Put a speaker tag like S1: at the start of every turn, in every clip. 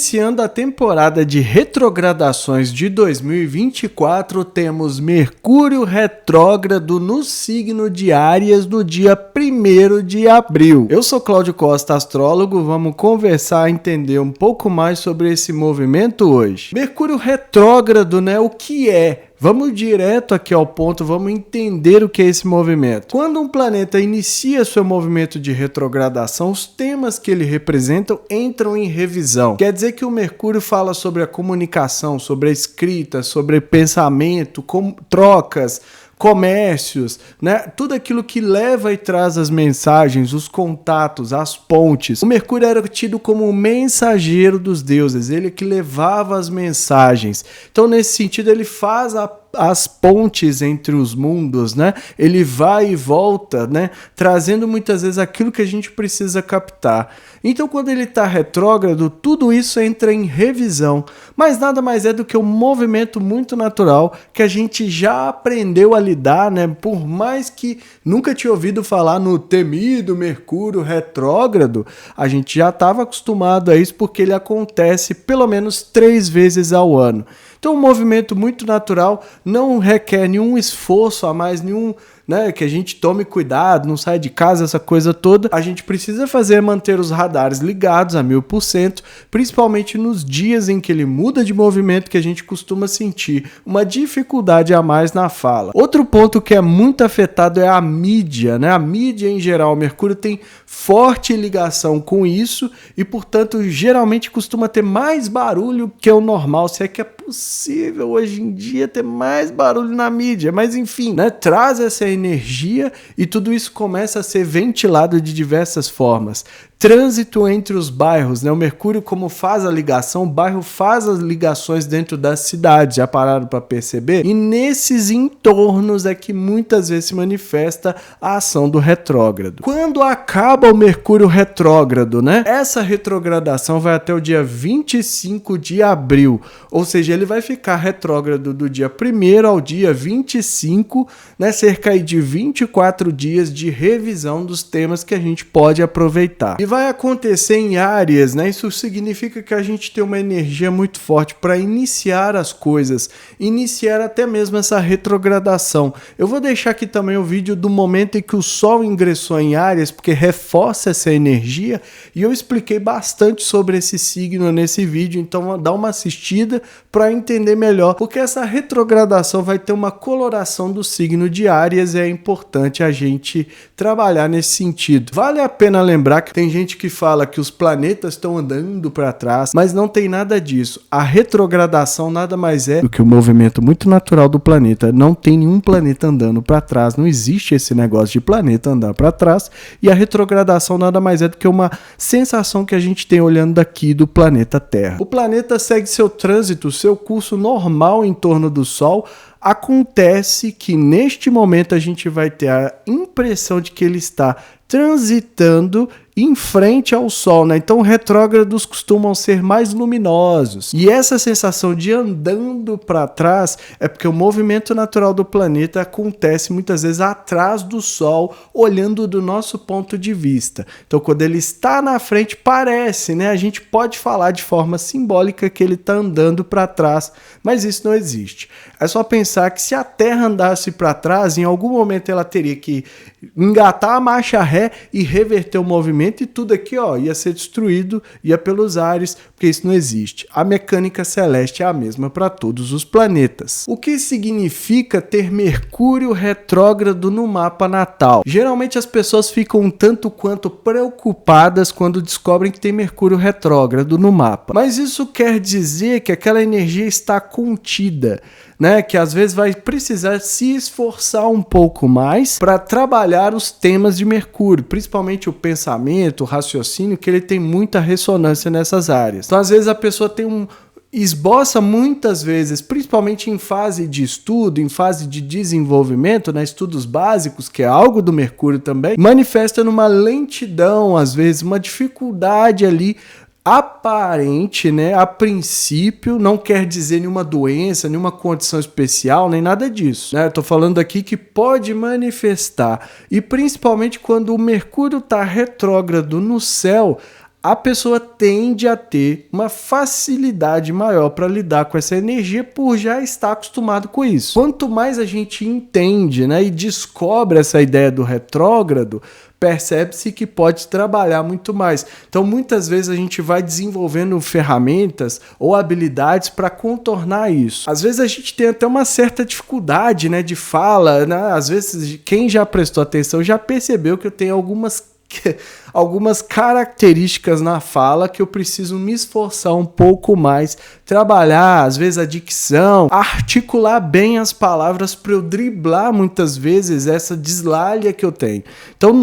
S1: Iniciando a temporada de retrogradações de 2024, temos Mercúrio retrógrado no signo de Áries no dia 1º de abril. Eu sou Cláudio Costa, astrólogo, vamos conversar e entender um pouco mais sobre esse movimento hoje. Mercúrio retrógrado, né? O que é? Vamos direto aqui ao ponto, vamos entender o que é esse movimento. Quando um planeta inicia seu movimento de retrogradação, os temas que ele representa entram em revisão. Quer dizer que o Mercúrio fala sobre a comunicação, sobre a escrita, sobre pensamento, trocas, comércios, né? Tudo aquilo que leva e traz as mensagens, os contatos, as pontes. O Mercúrio era tido como o mensageiro dos deuses, ele que levava as mensagens. Então, nesse sentido, ele faz as pontes entre os mundos, né? Ele vai e volta, né? Trazendo muitas vezes aquilo que a gente precisa captar. Então, quando ele está retrógrado, tudo isso entra em revisão, mas nada mais é do que um movimento muito natural que a gente já aprendeu a lidar, né? Por mais que nunca tinha ouvido falar no temido Mercúrio retrógrado, a gente já estava acostumado a isso porque ele acontece pelo menos 3 vezes ao ano. Então, um movimento muito natural, não requer nenhum esforço a mais, né, que a gente tome cuidado, não saia de casa, essa coisa toda. A gente precisa fazer é manter os radares ligados a 1000%, principalmente nos dias em que ele muda de movimento, que a gente costuma sentir uma dificuldade a mais na fala. Outro ponto que é muito afetado é a mídia, né? A mídia em geral, o Mercúrio tem forte ligação com isso e, portanto, geralmente costuma ter mais barulho que o normal, se é que é possível hoje em dia ter mais barulho na mídia, mas enfim, né, traz essa energia e tudo isso começa a ser ventilado de diversas formas. Trânsito entre os bairros, né? O Mercúrio, como faz a ligação, o bairro faz as ligações dentro das cidades, já pararam para perceber? E nesses entornos é que muitas vezes se manifesta a ação do retrógrado. Quando acaba o Mercúrio retrógrado, né? Essa retrogradação vai até o dia 25 de abril, ou seja, ele vai ficar retrógrado do dia 1º ao dia 25, né? Cerca de 24 dias de revisão dos temas que a gente pode aproveitar. E vai acontecer em Áries, né? Isso significa que a gente tem uma energia muito forte para iniciar as coisas, iniciar até mesmo essa retrogradação. Eu vou deixar aqui também o vídeo do momento em que o Sol ingressou em Áries, porque reforça essa energia, e eu expliquei bastante sobre esse signo nesse vídeo, então dá uma assistida para entender melhor, porque essa retrogradação vai ter uma coloração do signo de Áries e é importante a gente trabalhar nesse sentido. Vale a pena lembrar que tem gente que fala que os planetas estão andando para trás, mas não tem nada disso. A retrogradação nada mais é do que um movimento muito natural do planeta. Não tem nenhum planeta andando para trás, não existe esse negócio de planeta andar para trás, e a retrogradação nada mais é do que uma sensação que a gente tem olhando daqui do planeta Terra. O planeta segue seu trânsito, seu curso normal em torno do Sol. Acontece que neste momento a gente vai ter a impressão de que ele está transitando em frente ao Sol, né? Então retrógrados costumam ser mais luminosos. E essa sensação de andando para trás é porque o movimento natural do planeta acontece muitas vezes atrás do Sol, olhando do nosso ponto de vista. Então quando ele está na frente, parece, né? A gente pode falar de forma simbólica que ele está andando para trás, mas isso não existe. É só pensar que se a Terra andasse para trás, em algum momento ela teria que engatar a marcha ré e reverter o movimento, e tudo aqui, ó, ia ser destruído, ia pelos ares, porque isso não existe. A mecânica celeste é a mesma para todos os planetas. O que significa ter Mercúrio retrógrado no mapa natal? Geralmente as pessoas ficam um tanto quanto preocupadas quando descobrem que tem Mercúrio retrógrado no mapa. Mas isso quer dizer que aquela energia está contida, né? Que às vezes vai precisar se esforçar um pouco mais para trabalhar os temas de Mercúrio, principalmente o pensamento, o raciocínio, que ele tem muita ressonância nessas áreas. Então, às vezes a pessoa esboça muitas vezes, principalmente em fase de estudo, em fase de desenvolvimento, né, estudos básicos, que é algo do Mercúrio também, manifesta numa lentidão, às vezes, uma dificuldade ali aparente, né? A princípio não quer dizer nenhuma doença, nenhuma condição especial, nem nada disso, né? Eu tô falando aqui que pode manifestar, e principalmente quando o Mercúrio está retrógrado no céu, a pessoa tende a ter uma facilidade maior para lidar com essa energia por já estar acostumado com isso. Quanto mais a gente entende, né, e descobre essa ideia do retrógrado, percebe-se que pode trabalhar muito mais. Então, muitas vezes a gente vai desenvolvendo ferramentas ou habilidades para contornar isso. Às vezes a gente tem até uma certa dificuldade, né, de fala, né? Às vezes quem já prestou atenção já percebeu que eu tenho algumas características na fala que eu preciso me esforçar um pouco mais, trabalhar, às vezes, a dicção, articular bem as palavras para eu driblar muitas vezes essa deslalha que eu tenho. Então,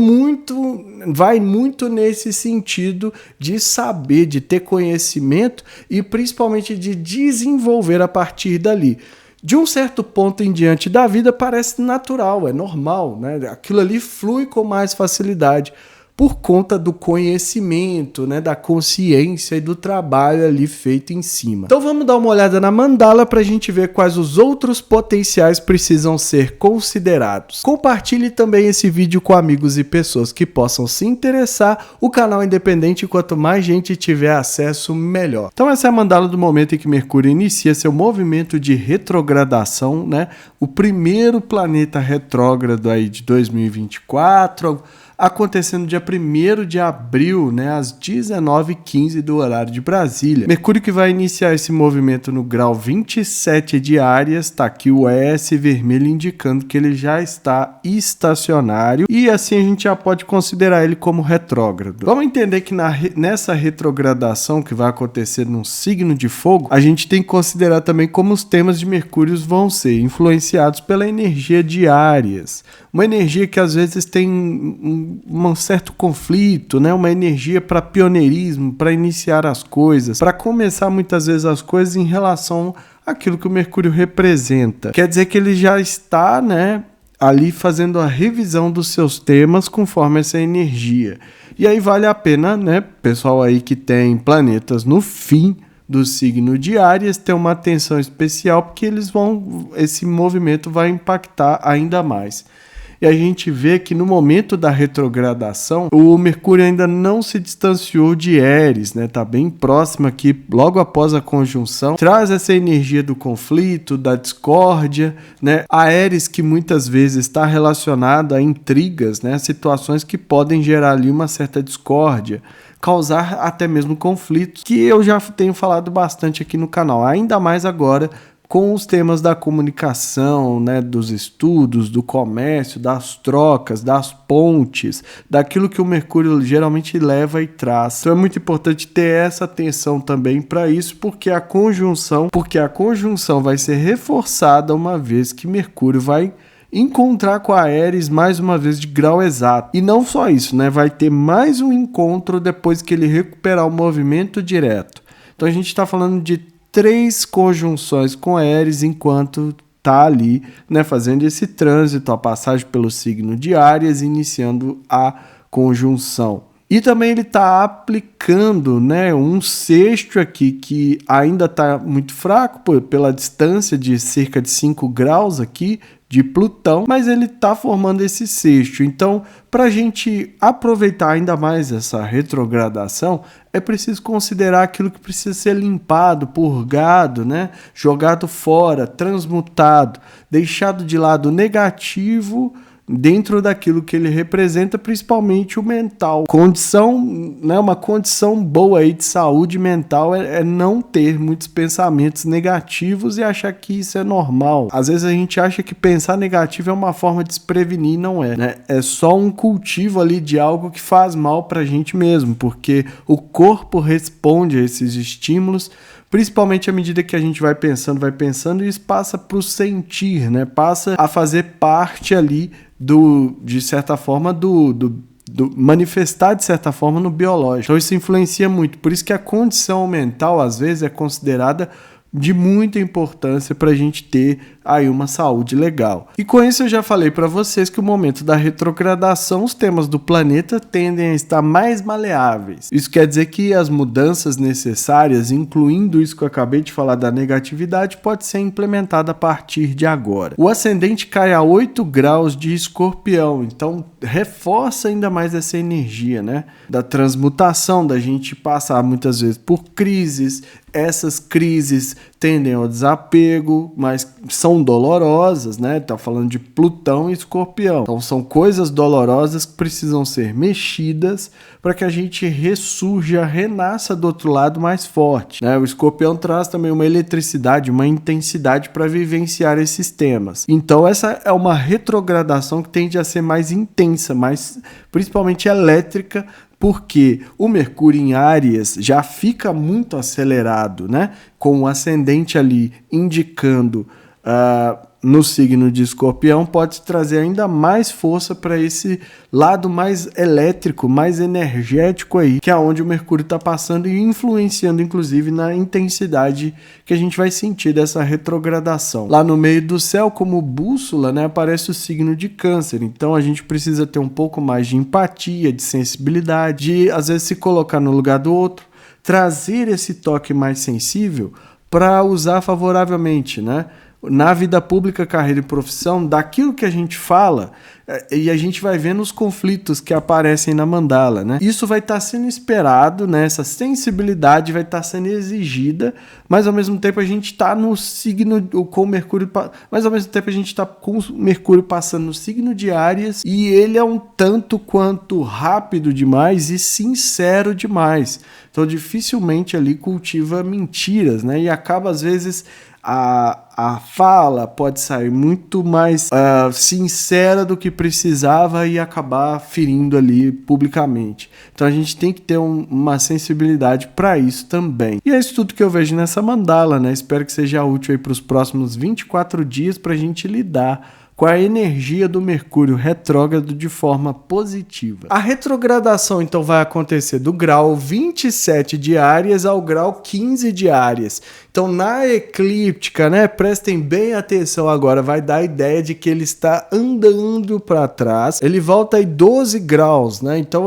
S1: vai muito nesse sentido de saber, de ter conhecimento e principalmente de desenvolver a partir dali. De um certo ponto em diante da vida parece natural, é normal, né? Aquilo ali flui com mais facilidade por conta do conhecimento, né, da consciência e do trabalho ali feito em cima. Então vamos dar uma olhada na mandala para a gente ver quais os outros potenciais precisam ser considerados. Compartilhe também esse vídeo com amigos e pessoas que possam se interessar. O canal é independente e quanto mais gente tiver acesso, melhor. Então essa é a mandala do momento em que Mercúrio inicia seu movimento de retrogradação, né? O primeiro planeta retrógrado aí de 2024, acontecendo dia 1º de abril, né, às 19h15 do horário de Brasília. Mercúrio que vai iniciar esse movimento no grau 27 de Áries, tá aqui o S vermelho indicando que ele já está estacionário e assim a gente já pode considerar ele como retrógrado. Vamos entender que nessa retrogradação que vai acontecer num signo de fogo, a gente tem que considerar também como os temas de Mercúrio vão ser influenciados pela energia de Áries. Uma energia que às vezes tem um certo conflito, né? Uma energia para pioneirismo, para iniciar as coisas, para começar muitas vezes as coisas em relação àquilo que o Mercúrio representa. Quer dizer que ele já está, né, ali fazendo a revisão dos seus temas conforme essa energia. E aí vale a pena, né, pessoal aí que tem planetas no fim do signo de Áries, ter uma atenção especial porque esse movimento vai impactar ainda mais. E a gente vê que no momento da retrogradação, o Mercúrio ainda não se distanciou de Áries, né? Tá bem próximo aqui, logo após a conjunção. Traz essa energia do conflito, da discórdia, né? A Áries que muitas vezes está relacionada a intrigas, né? Situações que podem gerar ali uma certa discórdia, causar até mesmo conflitos, que eu já tenho falado bastante aqui no canal, ainda mais agora com os temas da comunicação, né, dos estudos, do comércio, das trocas, das pontes, daquilo que o Mercúrio geralmente leva e traz. Então é muito importante ter essa atenção também para isso, porque a conjunção vai ser reforçada uma vez que Mercúrio vai encontrar com a Áries mais uma vez de grau exato. E não só isso, né, vai ter mais um encontro depois que ele recuperar o movimento direto. Então a gente está falando de 3 conjunções com Áries enquanto está ali, né, fazendo esse trânsito, a passagem pelo signo de Áries, iniciando a conjunção. E também ele está aplicando, né, um sexto aqui que ainda está muito fraco pela distância de cerca de 5 graus aqui de Plutão, mas ele está formando esse sexto. Então, para a gente aproveitar ainda mais essa retrogradação, é preciso considerar aquilo que precisa ser limpado, purgado, né, jogado fora, transmutado, deixado de lado o negativo dentro daquilo que ele representa, principalmente o mental. Uma condição boa aí de saúde mental é não ter muitos pensamentos negativos e achar que isso é normal. Às vezes a gente acha que pensar negativo é uma forma de se prevenir, não é, né? É só um cultivo ali de algo que faz mal pra gente mesmo, porque o corpo responde a esses estímulos, principalmente à medida que a gente vai pensando, e isso passa para o sentir, né? Passa a fazer parte ali de certa forma, do manifestar de certa forma no biológico. Então isso influencia muito. Por isso que a condição mental, às vezes, é considerada de muita importância para a gente ter aí uma saúde legal. E com isso eu já falei para vocês que o momento da retrogradação, os temas do planeta tendem a estar mais maleáveis. Isso quer dizer que as mudanças necessárias, incluindo isso que eu acabei de falar da negatividade, pode ser implementada a partir de agora. O ascendente cai a 8 graus de Escorpião, então reforça ainda mais essa energia, né? Da transmutação, da gente passar muitas vezes por crises. Essas crises tendem ao desapego, mas são dolorosas, né? Tá falando de Plutão e Escorpião. Então são coisas dolorosas que precisam ser mexidas para que a gente ressurja, renasça do outro lado mais forte, né? O Escorpião traz também uma eletricidade, uma intensidade para vivenciar esses temas. Então essa é uma retrogradação que tende a ser mais intensa, mais principalmente elétrica, porque o Mercúrio em Áries já fica muito acelerado, né? Com o ascendente ali indicando no signo de Escorpião, pode trazer ainda mais força para esse lado mais elétrico, mais energético aí, que é onde o Mercúrio está passando e influenciando, inclusive, na intensidade que a gente vai sentir dessa retrogradação. Lá no meio do céu, como bússola, né, aparece o signo de Câncer. Então a gente precisa ter um pouco mais de empatia, de sensibilidade, de às vezes se colocar no lugar do outro, trazer esse toque mais sensível para usar favoravelmente, né? Na vida pública, carreira e profissão, daquilo que a gente fala, e a gente vai vendo os conflitos que aparecem na mandala, né? Isso vai estar sendo esperado, né? Essa sensibilidade vai estar sendo exigida, mas ao mesmo tempo a gente está no signo com o Mercúrio, mas ao mesmo tempo a gente está com o Mercúrio passando no signo de Áries, e ele é um tanto quanto rápido demais e sincero demais. Então dificilmente ali cultiva mentiras, né? E acaba às vezes a fala pode sair muito mais sincera do que precisava e acabar ferindo ali publicamente. Então a gente tem que ter uma sensibilidade para isso também. E é isso tudo que eu vejo nessa mandala, né? Espero que seja útil aí para os próximos 24 dias para a gente lidar com a energia do Mercúrio retrógrado de forma positiva. A retrogradação, então, vai acontecer do grau 27 de Áries ao grau 15 de Áries. Então, na eclíptica, né, prestem bem atenção agora, vai dar a ideia de que ele está andando para trás. Ele volta aí 12 graus, né? Então,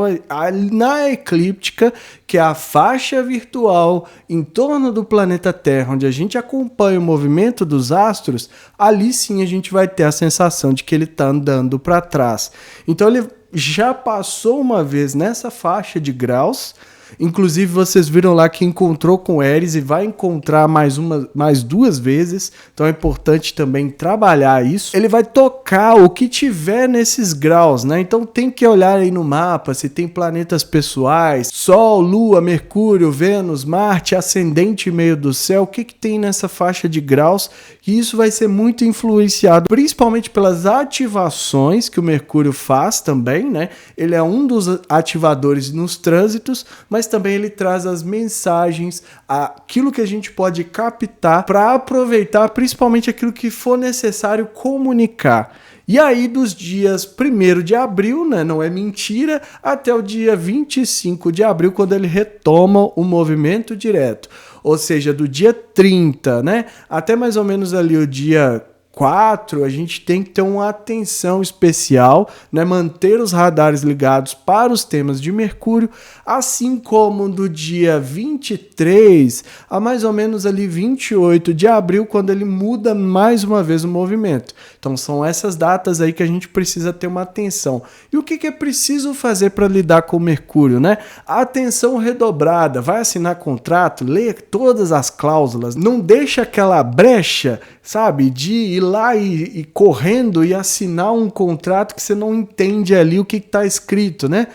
S1: na eclíptica, que é a faixa virtual em torno do planeta Terra, onde a gente acompanha o movimento dos astros, ali sim a gente vai ter a sensação de que ele está andando para trás. Então ele já passou uma vez nessa faixa de graus. Inclusive vocês viram lá que encontrou com Éris e vai encontrar mais 2 vezes, então é importante também trabalhar isso. Ele vai tocar o que tiver nesses graus, né? Então tem que olhar aí no mapa se tem planetas pessoais, Sol, Lua, Mercúrio, Vênus, Marte, ascendente e meio do céu, o que tem nessa faixa de graus, e isso vai ser muito influenciado principalmente pelas ativações que o Mercúrio faz também, né? Ele é um dos ativadores nos trânsitos, mas também ele traz as mensagens, aquilo que a gente pode captar para aproveitar principalmente aquilo que for necessário comunicar. E aí dos dias 1º de abril, né, não é mentira, até o dia 25 de abril, quando ele retoma o movimento direto. Ou seja, do dia 30, né, até mais ou menos ali o dia 4, a gente tem que ter uma atenção especial, né? Manter os radares ligados para os temas de Mercúrio, assim como do dia 23 a mais ou menos ali 28 de abril, quando ele muda mais uma vez o movimento. Então são essas datas aí que a gente precisa ter uma atenção. E o que é preciso fazer para lidar com o Mercúrio, né? Atenção redobrada, vai assinar contrato, leia todas as cláusulas, não deixa aquela brecha, sabe, de ir lá e correndo e assinar um contrato que você não entende ali o que está escrito, né?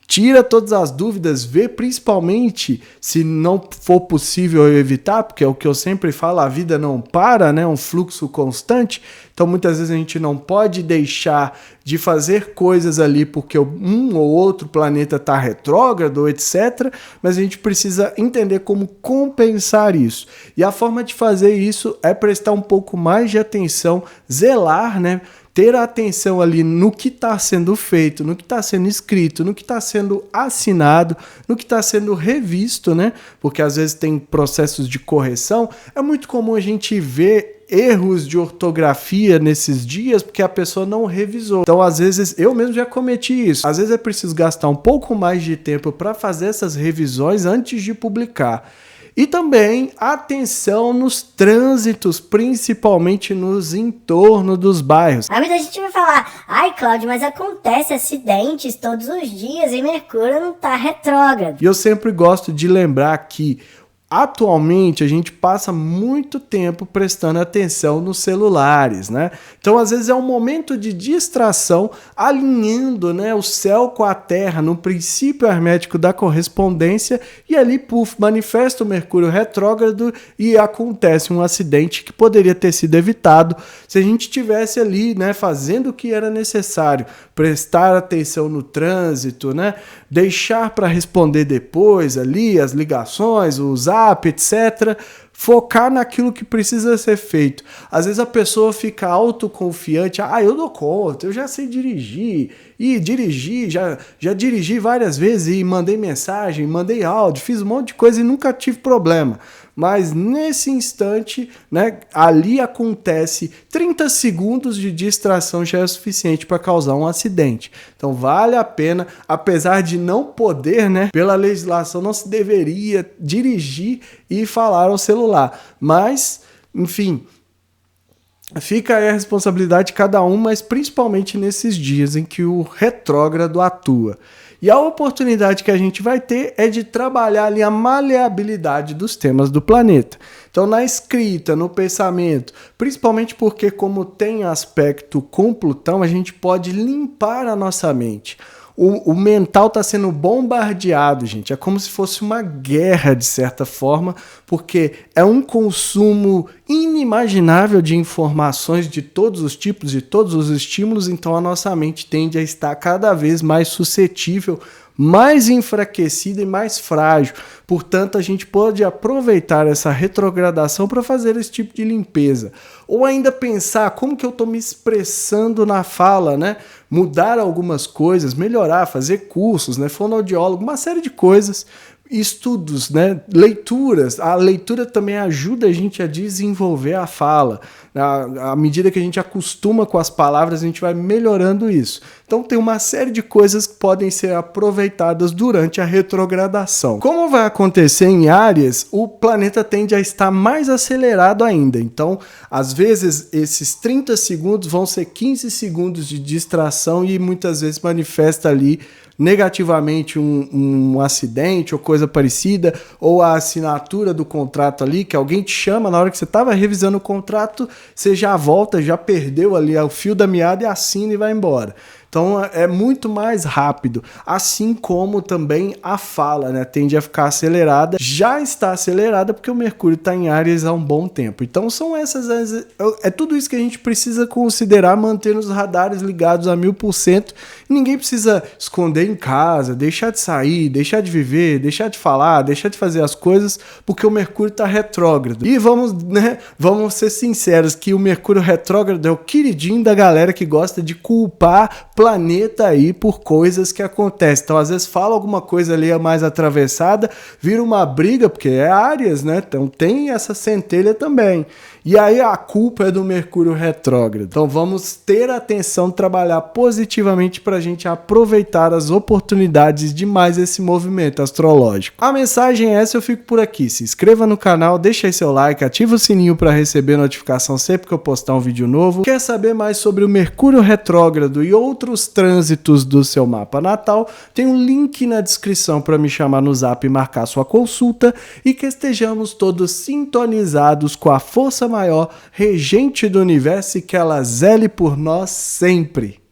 S1: Tira todas as dúvidas, vê principalmente, se não for possível evitar, porque é o que eu sempre falo, a vida não para, né? Um fluxo constante. Então muitas vezes a gente não pode deixar de fazer coisas ali porque um ou outro planeta está retrógrado, etc. Mas a gente precisa entender como compensar isso. E a forma de fazer isso é prestar um pouco mais de atenção, zelar, né? Ter atenção ali no que está sendo feito, no que está sendo escrito, no que está sendo assinado, no que está sendo revisto, né? Porque às vezes tem processos de correção. É muito comum a gente ver erros de ortografia nesses dias porque a pessoa não revisou. Então, às vezes, eu mesmo já cometi isso. Às vezes é preciso gastar um pouco mais de tempo para fazer essas revisões antes de publicar. E também atenção nos trânsitos, principalmente nos entornos dos bairros.
S2: Aí muita gente vai falar, ai Cláudio, mas acontece acidentes todos os dias e Mercúrio não tá retrógrado.
S1: E eu sempre gosto de lembrar que atualmente a gente passa muito tempo prestando atenção nos celulares, né? Então às vezes é um momento de distração alinhando, né, o céu com a terra no princípio hermético da correspondência e ali, puf, manifesta o Mercúrio retrógrado e acontece um acidente que poderia ter sido evitado se a gente tivesse ali, né, fazendo o que era necessário, prestar atenção no trânsito, né, deixar para responder depois ali as ligações, os etc., focar naquilo que precisa ser feito. Às vezes a pessoa fica autoconfiante, eu dou conta, eu já sei dirigir, e dirigi, já dirigi várias vezes e mandei mensagem, mandei áudio, fiz um monte de coisa e nunca tive problema. Mas nesse instante, né, ali acontece 30 segundos de distração já é suficiente para causar um acidente. Então vale a pena, apesar de não poder, né, pela legislação não se deveria dirigir e falar ao celular. Mas, enfim, fica aí a responsabilidade de cada um, mas principalmente nesses dias em que o retrógrado atua. E a oportunidade que a gente vai ter é de trabalhar ali a maleabilidade dos temas do planeta. Então, na escrita, no pensamento, principalmente porque como tem aspecto com Plutão, a gente pode limpar a nossa mente. O mental está sendo bombardeado, gente. É como se fosse uma guerra, de certa forma, porque é um consumo inimaginável de informações de todos os tipos, de todos os estímulos, então a nossa mente tende a estar cada vez mais suscetível, mais enfraquecida e mais frágil. Portanto, a gente pode aproveitar essa retrogradação para fazer esse tipo de limpeza. Ou ainda pensar como que eu estou me expressando na fala, né? Mudar algumas coisas, melhorar, fazer cursos, né? Fonoaudiólogo, uma série de coisas. Estudos, né? Leituras. A leitura também ajuda a gente a desenvolver a fala. À medida que a gente acostuma com as palavras, a gente vai melhorando isso. Então tem uma série de coisas que podem ser aproveitadas durante a retrogradação. Como vai acontecer em Áries, o planeta tende a estar mais acelerado ainda. Então, às vezes, esses 30 segundos vão ser 15 segundos de distração e muitas vezes manifesta ali negativamente um acidente ou coisa parecida, ou a assinatura do contrato ali, que alguém te chama na hora que você estava revisando o contrato, você já volta, já perdeu ali o fio da meada e assina e vai embora. Então é muito mais rápido, assim como também a fala, né, tende a ficar acelerada, já está acelerada porque o Mercúrio está em Áries há um bom tempo. Então são é tudo isso que a gente precisa considerar, manter os radares ligados a 1000%, e ninguém precisa esconder em casa, deixar de sair, deixar de viver, deixar de falar, deixar de fazer as coisas, porque o Mercúrio está retrógrado. E vamos ser sinceros que o Mercúrio retrógrado é o queridinho da galera que gosta de culpar planeta aí por coisas que acontecem. Então, às vezes fala alguma coisa ali mais atravessada, vira uma briga, porque é Áries, né? Então tem essa centelha também. E aí a culpa é do Mercúrio retrógrado. Então vamos ter atenção, trabalhar positivamente para a gente aproveitar as oportunidades de mais esse movimento astrológico. A mensagem é essa, eu fico por aqui. Se inscreva no canal, deixa aí seu like, ativa o sininho para receber notificação sempre que eu postar um vídeo novo. Quer saber mais sobre o Mercúrio retrógrado e outros trânsitos do seu mapa natal? Tem um link na descrição para me chamar no Zap e marcar sua consulta, e que estejamos todos sintonizados com a força maior, regente do universo, e que ela zele por nós sempre.